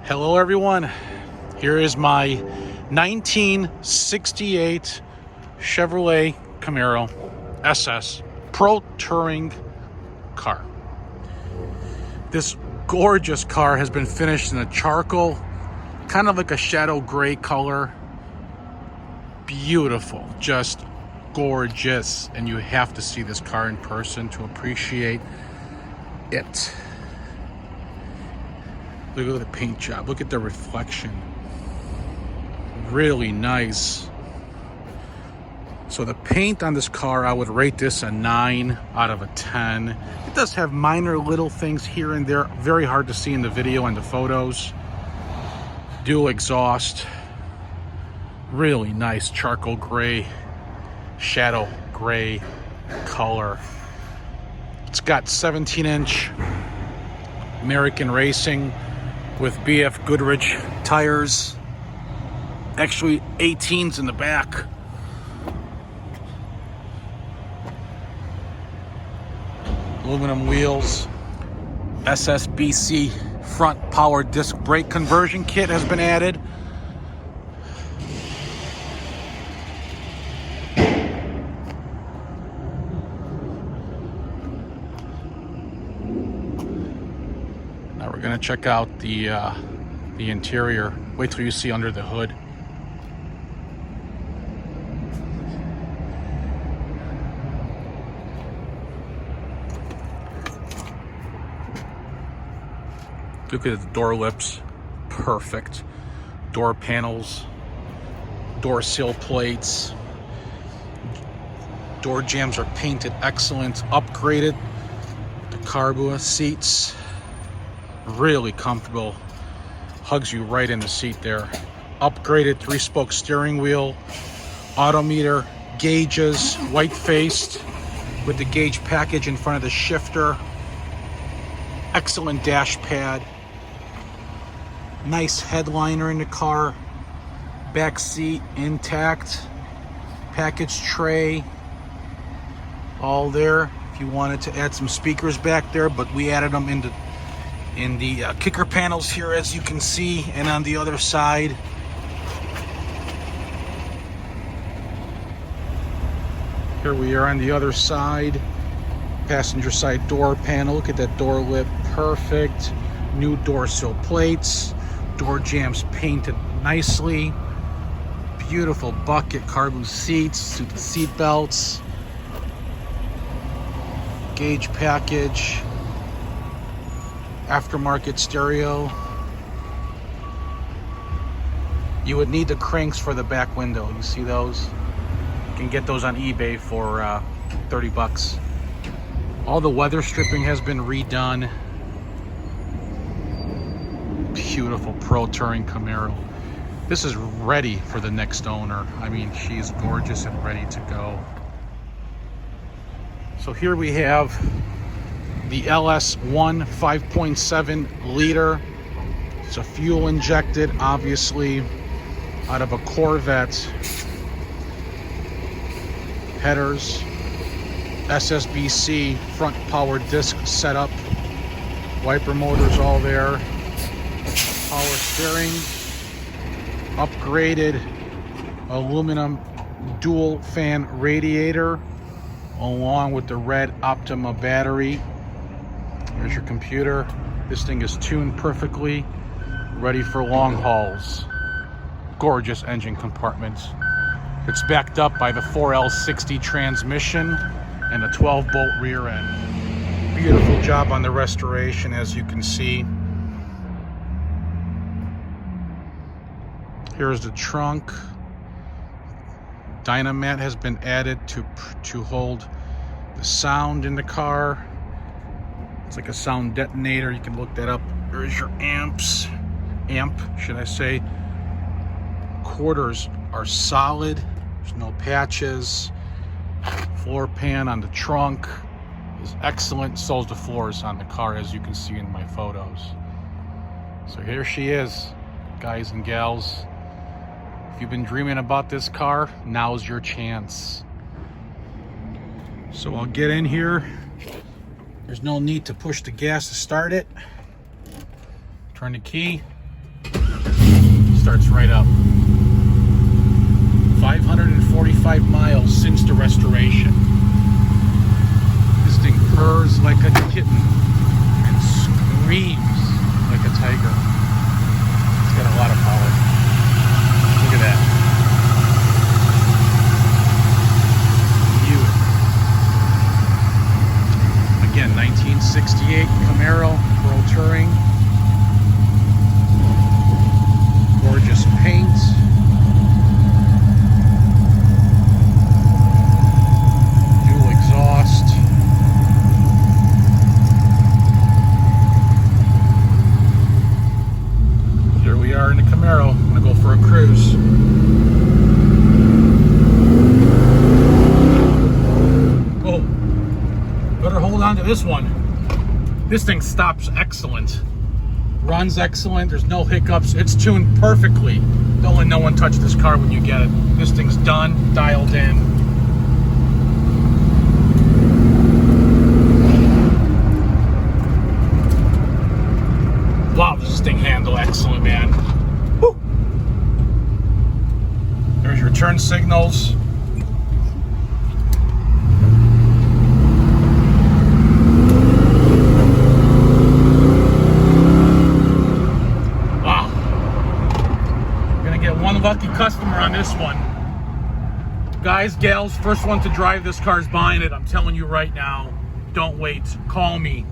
Hello everyone, here is my 1968 Chevrolet Camaro SS Pro Touring car. This gorgeous car has been finished in a charcoal, kind of like a shadow gray color. Beautiful, just gorgeous, and you have to see this car in person to appreciate it. Look at the paint job. Look at the reflection. Really nice. So the paint on this car, I would rate this a 9 out of a 10. It does have minor little things here and there. Very hard to see in the video and the photos. Dual exhaust. Really nice charcoal gray, shadow gray color. It's got 17-inch American Racing with BF Goodrich tires, actually 18s in the back. Aluminum wheels. SSBC front power disc brake conversion kit has been added. Now we're gonna check out the interior. Wait till you see under the hood. Look at the door lips, perfect. Door panels, door sill plates. Door jambs are painted excellent, upgraded. The cargo seats. Really comfortable, hugs you right in the seat there. Upgraded 3-spoke steering wheel, odometer, gauges, white faced with the gauge package in front of the shifter. Excellent dash pad, nice headliner in the car, back seat intact, package tray, all there. If you wanted to add some speakers back there, but we added them in the kicker panels here, as you can see, and on the other side. Here we are on the other side, passenger side door panel. Look at that door lip, perfect. New door sill plates, door jambs painted nicely. Beautiful bucket carbon seats to the seat belts. Gauge package. Aftermarket stereo. You would need the cranks for the back window. You see those? You can get those on eBay for 30 bucks. All the weather stripping has been redone. Beautiful Pro Touring Camaro. This is ready for the next owner. I mean, she's gorgeous and ready to go. So here we have the LS1 5.7 liter. It's a fuel injected, obviously, out of a Corvette. Headers, SSBC front power disc setup, wiper motors all there, power steering, upgraded aluminum dual fan radiator, along with the red Optima battery. There's your computer. This thing is tuned perfectly, ready for long hauls. Gorgeous engine compartment. It's backed up by the 4L60 transmission and a 12-bolt rear end. Beautiful job on the restoration, as you can see. Here's the trunk. Dynamat has been added to hold the sound in the car. It's like a sound detonator. You can look that up. There's your amp, should I say. Quarters are solid. There's no patches. Floor pan on the trunk is excellent. So is the floors on the car, as you can see in my photos. So here she is, guys and gals. If you've been dreaming about this car, now's your chance. So I'll get in here. There's no need to push the gas to start it. Turn the key. starts right up. 545 miles since the restoration. This thing purrs like a kitten and screams like a tiger. It's got a lot of power. Look at that. Beautiful. Again, 1968 Camaro Protouring. Gorgeous paint. Dual exhaust. Here we are in the Camaro. I'm gonna go for a cruise. Oh, better hold on to this one. This thing stops excellent. Runs excellent, there's no hiccups, it's tuned perfectly. Don't let no one touch this car when you get it. This thing's done, dialed in. Wow, does this thing handle excellent, man. Woo. There's your turn signals. One lucky customer on this one. Guys, gals, first one to drive this car's buying it. I'm telling you right now, don't wait. Call me.